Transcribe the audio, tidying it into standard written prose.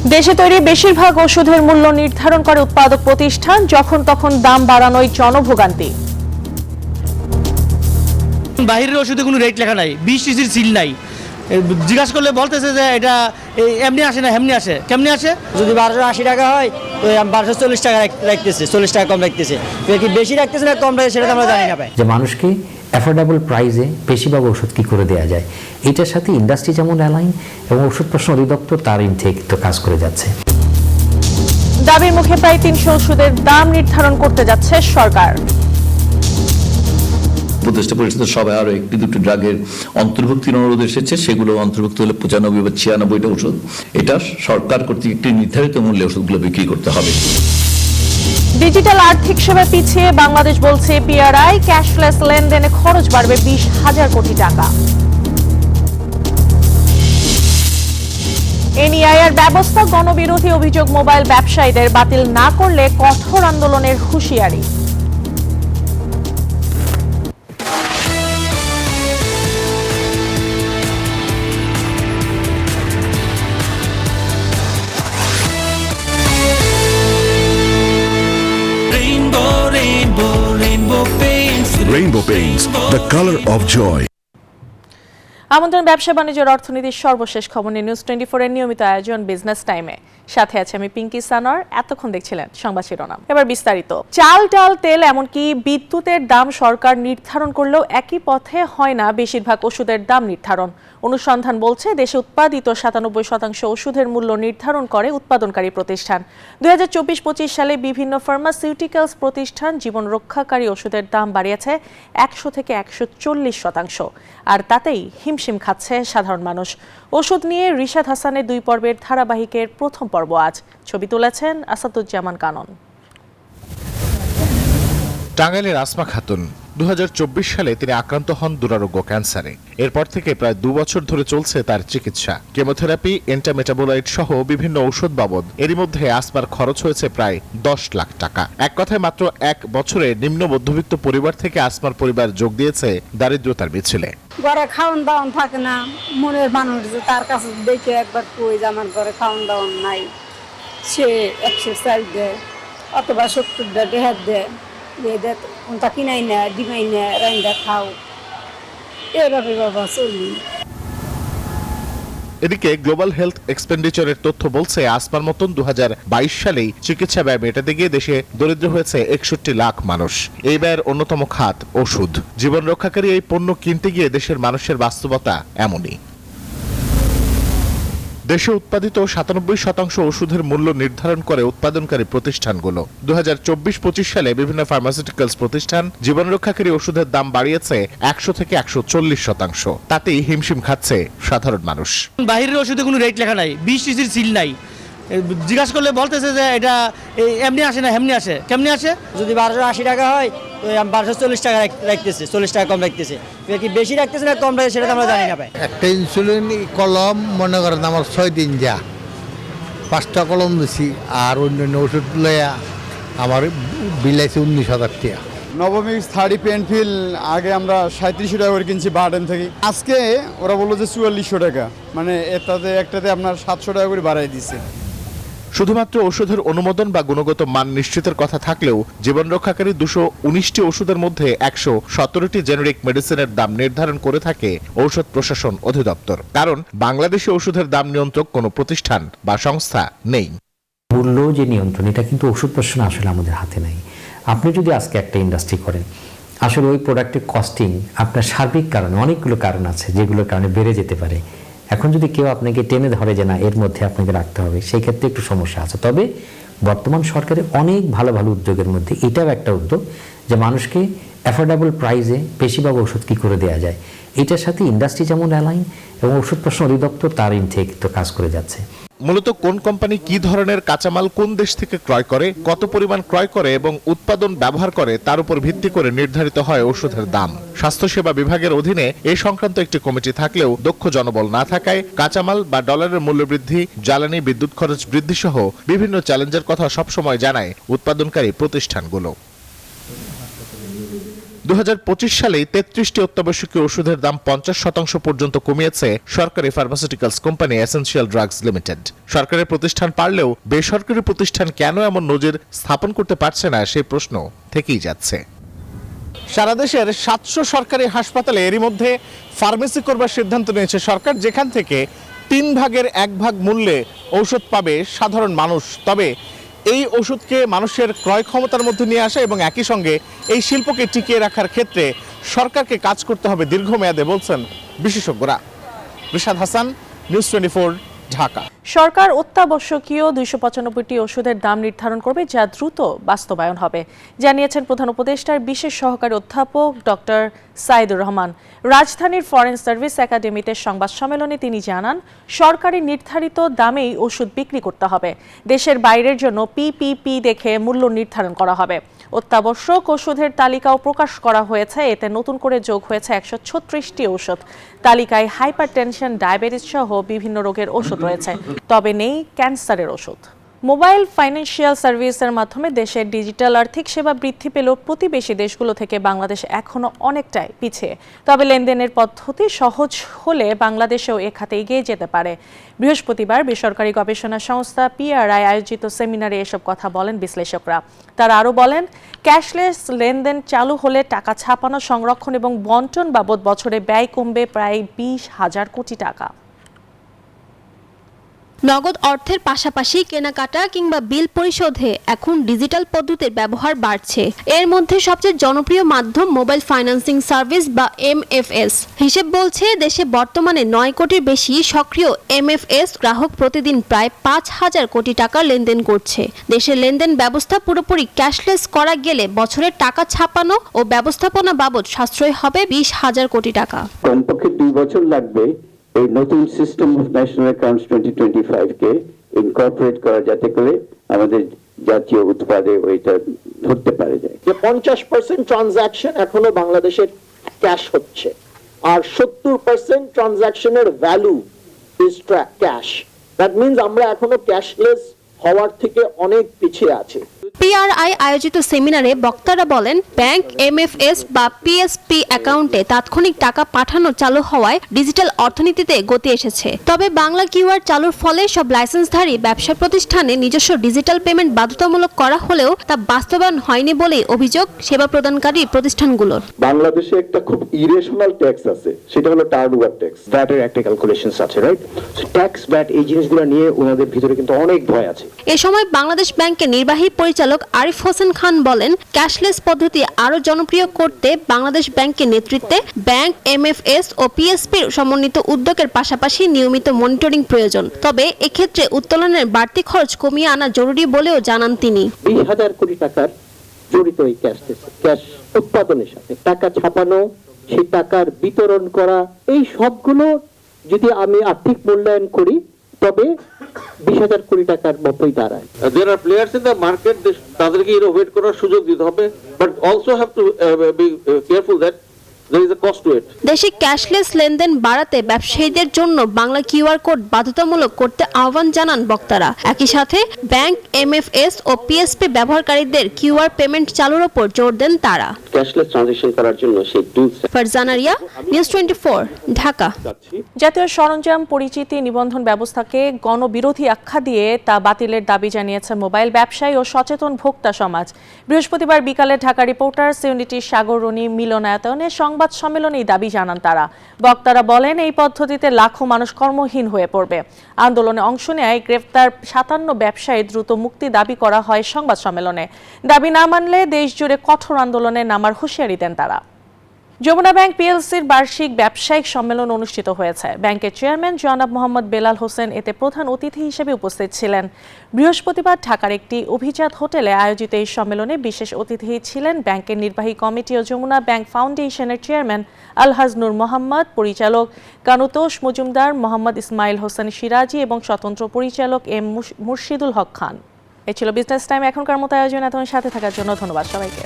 দেশে তৈরি বেশিরভাগ ওষুধের মূল্য নির্ধারণ করে উৎপাদক প্রতিষ্ঠান, যখন তখন দাম বাড়ানোয় জনভোগান্তি। বাহিরের ওষুধে কোনো রেট লেখা নাই, 20 সিসির সিল নাই। জিজ্ঞাসা করলে বলতেছে যে এটা এমনি আসে না হেমনি আসে। কেমনি আসে? যদি 1280 টাকা হয় তো 1240 টাকা রাখতেছে, 40 টাকা কম রাখতেছে। কি বেশি রাখতেছে না কম রাখতেছে সেটা তো আমরা জানি না ভাই। যে মানুষকে অ্যাফোর্ডেবল প্রাইসে বেশিরভাগ ওষুধ কি করে দেওয়া যায়, এটার সাথে ইন্ডাস্ট্রি যেমন অ্যালাইন এবং ওষুধ প্রশাসন অধিদপ্তর তার ইনটেক তো কাজ করে যাচ্ছে। দাবির মুখে প্রায় 300 ওষুধের দাম নির্ধারণ করতে যাচ্ছে সরকার। উপদেষ্টা পরিষদের সভায় আরো একটি দুটি ড্রাগের অন্তর্ভুক্তির অনুরোধ এসেছে, সেগুলো অন্তর্ভুক্ত হলে 95 বা 96টা ওষুধ এটা সরকার কর্তৃক একটি নির্ধারিত মূল্যে ওষুধগুলো বিক্রি করতে হবে। ডিজিটাল আর্থিক সেবা পিছিয়ে বাংলাদেশ, বলছে পিআরআই। ক্যাশলেস লেনদেনে খরচ বাড়বে 20,000 কোটি টাকা। এনইআইআর ব্যবস্থা গণবিরোধী অভিযোগ মোবাইল ব্যবসায়ীদের, বাতিল না করলে কঠোর আন্দোলনের হুঁশিয়ারি। Rainbow Paints, the color of joy. আমন্ত্রণ ব্যবসা বাণিজ্যের অর্থনীতির সর্বশেষ খবর নিয়ে নিউজ 24 এর নিয়মিত আয়োজন বিজনেস টাইমে। সাথে আছে আমি পিঙ্কি সানোয়ার। এতক্ষণ দেখছিলেন সংবাদ শিরোনাম, এবার বিস্তারিত। চাল, ডাল, তেল, এমনকি বিদ্যুতের দাম সরকার নির্ধারণ করলেও একই পথে হয় না বেশিরভাগ ওষুধের দাম নির্ধারণ। অনুসন্ধান বলছে দেশে উৎপাদিত 97% ওষুধের মূল্য নির্ধারণ করে উৎপাদনকারী প্রতিষ্ঠান। 2024-25 সালে বিভিন্ন ফার্মাসিউটিক্যালস প্রতিষ্ঠান জীবন রক্ষাকারী ওষুধের দাম বাড়িয়েছে 100 থেকে 140%, আর তাতেই হিমশিম খাচ্ছে সাধারণ মানুষ। ওষুধ নিয়ে রিশাদ হাসানের 2 পর্বের ধারাবাহিকের প্রথম পর্ব আজ। ছবি তুলেছেন আসাদুজ্জামান কানন। টাঙ্গাইলের আসমা খাতুন 2024 সালে তিনি আক্রান্ত হন দুরারোগ্য ক্যান্সারে। এরপর থেকে প্রায় 2 বছর ধরে চলছে তার চিকিৎসা। কেমোথেরাপি, এন্টামেটাবোলাইট সহ বিভিন্ন ঔষধ বাবদ এরই মধ্যে আসমার খরচ হয়েছে প্রায় 10 লাখ টাকা। এক কথায় মাত্র 1 বছরে নিম্ন মধ্যবিত্ত পরিবার থেকে আসমার পরিবার যোগ দিয়েছে দারিদ্রতার মিছিলে। ঘরে খাওয়ান দাওয়ান থাকে না, মনের মানুষ যে তার কাছে দেখে একবার কই যে আমার ঘরে খাওয়ান দাওয়ান নাই, সে 140 দেয় অথবা 70 দেড় দেয়, কিনাই না ডিমাই না রাইন্দা খাও, এভাবে বাবা চলি। এদিকে গ্লোবাল হেলথ এক্সপেন্ডিচারের তথ্য বলছে আসমার মতন 2022 সালেই চিকিৎসা ব্যয় মেটাতে গিয়ে দেশে দরিদ্র হয়েছে 61 লাখ মানুষ। এই ব্যয়ের অন্যতম খাত ওষুধ। জীবন রক্ষাকারী এই পণ্য কিনতে গিয়ে দেশের মানুষের বাস্তবতা এমনই। দেশে উৎপাদিত 97% ওষুধের মূল্য নির্ধারণ করে উৎপাদনকারী প্রতিষ্ঠানগুলো। 2024-25 সালে বিভিন্ন ফার্মাসিউটিক্যালস প্রতিষ্ঠান জীবন রক্ষাকারী ওষুধের দাম বাড়িয়েছে 100 থেকে 140%। তাতেই হিমশিম খাচ্ছে সাধারণ মানুষ। বাহিরের ওষুধে কোনো রেট লেখা নাই, 20 সিসির সিল নাই। জিজ্ঞাসা করলে বলতেছে যে এটা এমনি আসে না হেমনি আসে। কেমনি আসে? যদি 1280 টাকা হয় তো 1240 টাকা রাখতেছে, 40 টাকা কম রাখতেছে। কি বেশি রাখতেছে না কম রাখতেছে সেটা তো আমরা জানি না ভাই। একটা ইনসুলিন কলম মনে করেন আমার 6 দিন যা 5টা কলম দিছি, আর অন্যান্য ওষুধ লইয়া আমার বিল আছে 19,000 টাকা। নবমিক্স 30 পেনফিল আগে আমরা 3700 টাকা করে কিনছি বারডেন থেকে, আজকে ওরা বললো যে 4400 টাকা, মানে একটাতে আপনার 700 টাকা করে বাড়াই দিচ্ছে। শুধুমাত্র ওষুধের অনুমোদন বা গুণগত মান নিশ্চিতের কথা থাকলেও জীবন রক্ষাকারী 219টি ওষুধের মধ্যে 117টি জেনেরিক মেডিসিনের দাম নির্ধারণ করে থাকে ঔষধ প্রশাসন অধিদপ্তর। কারণ বাংলাদেশে ওষুধের দাম নিয়ন্ত্রক কোনো প্রতিষ্ঠান বা সংস্থা নেই। মূল্য যে নিয়ন্ত্রণ, এটা কিন্তু ওষুধ প্রশাসন আসলে আমাদের হাতে নাই। আপনি যদি আজকে একটা ইন্ডাস্ট্রি করেন, আসলে ওই প্রোডাক্টের কস্টিং আপনার সার্বিক কারণে, অনেকগুলো কারণ আছে যেগুলোর কারণে বেড়ে যেতে পারে। এখন যদি কেউ আপনাকে টেনে ধরে যে না এর মধ্যে আপনাকে রাখতে হবে, সেই ক্ষেত্রে একটু সমস্যা আছে। তবে বর্তমান সরকারের অনেক ভালো ভালো উদ্যোগের মধ্যে এটাও একটা উদ্যোগ যে মানুষকে অ্যাফোর্ডেবল প্রাইসে বেশিরভাগ ওষুধ কী করে দেওয়া যায়, এটার সাথে ইন্ডাস্ট্রি যেমন অ্যালাইন এবং ওষুধ প্রশাসন অধিদপ্তর তার ইনটেক তো কাজ করে যাচ্ছে। মূলত কোন কোম্পানি কি ধরনের কাঁচামাল কোন দেশ থেকে ক্রয় করে, কত পরিমাণ ক্রয় করে এবং উৎপাদন ব্যবহার করে তার উপর ভিত্তি করে নির্ধারিত হয় ওষুধের দাম। স্বাস্থ্যসেবা বিভাগের অধীনে এ সংক্রান্ত একটি কমিটি থাকলেও দক্ষ জনবল না থাকায় কাঁচামাল বা ডলারের মূল্য বৃদ্ধি, জ্বালানি, বিদ্যুৎ খরচ বৃদ্ধি সহ বিভিন্ন চ্যালেঞ্জের কথা সবসময় জানায় উৎপাদনকারী প্রতিষ্ঠানগুলো। 2025 সালে 33টি অত্যাবশ্যকীয় ওষুধের দাম 50% পর্যন্ত কমিয়েছে সরকারি pharmaceuticals company essential drugs limited. সরকারি প্রতিষ্ঠান পারলেও বেসরকারি প্রতিষ্ঠান কেন এমন নজির স্থাপন করতে পারছে না সেই প্রশ্ন থেকেই যাচ্ছে। সারা দেশের 700 সরকারি হাসপাতালে এরই মধ্যে ফার্মেসি করবার সিদ্ধান্ত নিয়েছে সরকার, যেখান থেকে 3 ভাগের 1 ভাগ মূল্যে ঔষধ পাবে সাধারণ মানুষ। তবে এই ওষুধকে মানুষের ক্রয় ক্ষমতার মধ্যে নিয়ে আসা এবং একই সঙ্গে এই শিল্পকে টিকিয়ে রাখার ক্ষেত্রে সরকারকে কাজ করতে হবে দীর্ঘমেয়াদে বলছেন বিশেষজ্ঞরা। রিশাদ হাসান, নিউজ 24, ঢাকা। সরকার অত্যাবশ্যকীয় 295টি ওষুধের দাম নির্ধারণ করবে, যা দ্রুত বাস্তবায়ন হবে, জানিয়েছেন প্রধান উপদেষ্টার বিশেষ সহকারী অধ্যাপক ডক্টর সাইদুর রহমান। রাজধানীর ফরেন সার্ভিস একাডেমিতে সংবাদ সম্মেলনে তিনি জানান, সরকারি নির্ধারিত দামেই ওষুধ বিক্রি করতে হবে। দেশের বাইরের জন্য পিপিপি দেখে মূল্য নির্ধারণ করা হবে। অত্যাবশ্যক ওষুধের তালিকাও প্রকাশ করা হয়েছে, এতে নতুন করে যোগ হয়েছে 136টি ওষুধ। তালিকায় হাইপারটেনশন, ডায়াবেটিস সহ বিভিন্ন রোগের ওষুধ রয়েছে, তবে নেই ক্যান্সারের ওষুধ। মোবাইল ফাইন্যান্সিয়াল সার্ভিসের মাধ্যমে দেশের ডিজিটাল আর্থিক সেবা বৃদ্ধি পেলেও প্রতিবেশী দেশগুলো থেকে বাংলাদেশ এখনও অনেকটাই পিছিয়ে। তবে লেনদেনের পদ্ধতি সহজ হলে বাংলাদেশেও এ খাতে এগিয়ে যেতে পারে। বৃহস্পতিবার বেসরকারি গবেষণা সংস্থা PRI আয়োজিত সেমিনারে এসব কথা বলেন বিশ্লেষকরা। তারা আরও বলেন, ক্যাশলেস লেনদেন চালু হলে টাকা ছাপানো, সংরক্ষণ এবং বন্টন বাবদ বছরে ব্যয় কমবে প্রায় 20,000 কোটি টাকা। নগদ অর্থের পাশাপাশি কেনাকাটা কিংবা বিল পরিশোধে এখন ডিজিটাল পদ্ধতির ব্যবহার বাড়ছে। এর মধ্যে সবচেয়ে জনপ্রিয় মাধ্যম মোবাইল ফাইন্যান্সিং সার্ভিস বা MFS। হিসেব বলছে দেশে বর্তমানে 9 কোটির বেশি সক্রিয় MFS গ্রাহক প্রতিদিন প্রায় 5,000 কোটি টাকা লেনদেন করছে। দেশের লেনদেন ব্যবস্থা পুরোপুরি ক্যাশলেস করা গেলে বছরে টাকা ছাপানো ও ব্যবস্থাপনা বাবদ সাশ্রয় হবে 20,000 কোটি টাকা। কমপক্ষে 2 বছর লাগবে এই নতুন system of national accounts 2025 K incorporate করা, যাতে করে আমাদের জাতীয় উৎপাদে ওইটা ধরতে পারে যায়। যে 50% ট্রানজাকশন এখনো বাংলাদেশের ক্যাশ হচ্ছে, আর 70% ট্রানজাকশনের value is cash. That means আমরা এখনো ক্যাশলেস হওয়ার থেকে অনেক পিছিয়ে আছি। PRI আয়োজিত সেমিনারে বক্তারা বলেন, ব্যাংক MFS বা PSP অ্যাকাউন্টে তাৎক্ষণিক টাকা পাঠানো চালু হওয়ায় ডিজিটাল অর্থনীতিতে গতি এসেছে। তবে বাংলা QR চালুর ফলে সব লাইসেন্সধারী ব্যবসা প্রতিষ্ঠানে নিজস্ব ডিজিটাল পেমেন্ট বাধ্যতামূলক করা হলেও তা বাস্তবায়ন হয়নি বলেই অভিযোগ সেবা প্রদানকারী প্রতিষ্ঠানগুলোর। বাংলাদেশে একটা খুব ইরেশনাল ট্যাক্স আছে, সেটা হলো টার্নওভার ট্যাক্স। ভ্যাটের একটা ক্যালকুলেশনস আছে, রাইট? ট্যাক্স ভ্যাট এই জিনিসগুলো নিয়ে ওনাদের ভিতরে কিন্তু অনেক ভয় আছে। এ সময় বাংলাদেশ ব্যাংকের নির্বাহী পরিচালক আরিফ হোসেন খান বলেন, ক্যাশলেস পদ্ধতি আরো জনপ্রিয় করতে বাংলাদেশ ব্যাংকের নেতৃত্বে ব্যাংক, MFS ও PSPর সমন্বিত উদ্যোগের পাশাপাশি নিয়মিত মনিটরিং প্রয়োজন। তবে এক্ষেত্রে উত্তোলনের বাড়তি খরচ কমিয়ে আনা জরুরি বলেও জানান তিনি। 20,000 কোটি টাকার জড়িত এই ক্যাশ উৎপাদনের সাথে টাকা ছাপানো, সেই টাকার বিতরণ করা, এই সবগুলো যদি আমি আর্থিক মূল্যায়ন করি তবে 20,000 কোটি টাকার মতোই দাঁড়ায়। There are players in the market, তাদেরকে ইনোভেট করার সুযোগ দিতে হবে, but also have to be careful that there is a cost to it. দেশে ক্যাশলেস লেনদেন বাড়াতে ব্যবসায়ীদের জন্য বাংলা QR কোড বাধ্যতামূলক করতে আহ্বান জানান বক্তারা। একই সাথে ব্যাংক, MFS ও PSP ব্যবহারকারীদের QR পেমেন্ট চালুর উপর জোর দেন তারা। ক্যাশলেস ট্রানজাকশন করার জন্য সেই টুলস। ফারজানা রিয়া, নিউজ 24, ঢাকা। জাতীয় সরঞ্জাম পরিচিতি নিবন্ধন ব্যবস্থাকে গণবিরোধী আখ্যা দিয়ে তা বাতিলের দাবি জানিয়েছে মোবাইল ব্যবসায়ী ও সচেতন ভোক্তা সমাজ। বৃহস্পতিবার বিকালে ঢাকা রিপোর্টার্স ইউনিটির সাগররণী মিলনায়তনে সংবাদ সম্মেলনে এই দাবি জানান তারা। বক্তারা বলেন, এই পদ্ধতিতে লাখো মানুষ কর্মহীন হয়ে পড়বে। আন্দোলনে অংশ নেয় গ্রেফতার 57 ব্যবসায়ী দ্রুত মুক্তি দাবি করা হয় সংবাদ সম্মেলনে। দাবি না মানলে দেশ জুড়ে কঠোর আন্দোলনে নামার হুঁশিয়ারি দেন তারা। যমুনা ব্যাংক PLCর বার্ষিক ব্যবসায়িক সম্মেলন অনুষ্ঠিত হয়েছে। ব্যাংকের চেয়ারম্যান জনাব মোহাম্মদ বেলাল হোসেন এতে প্রধান অতিথি হিসেবে উপস্থিত ছিলেন। বৃহস্পতিবার ঢাকার একটি অভিজাত হোটেলে আয়োজিত এই সম্মেলনে বিশেষ অতিথি ছিলেন ব্যাংকের নির্বাহী কমিটি ও যমুনা ব্যাংক ফাউন্ডেশনের চেয়ারম্যান আলহাজ নূর মোহাম্মদ, পরিচালক কানুতোষ মজুমদার, মোহাম্মদ ইসমাইল হোসেন সিরাজি এবং স্বতন্ত্র পরিচালক M মুর্শিদুল হক খান। এই ছিল বিজনেস টাইম এখনকার মতো আয়োজন। এতক্ষণ সাথে থাকার জন্য ধন্যবাদ সবাইকে।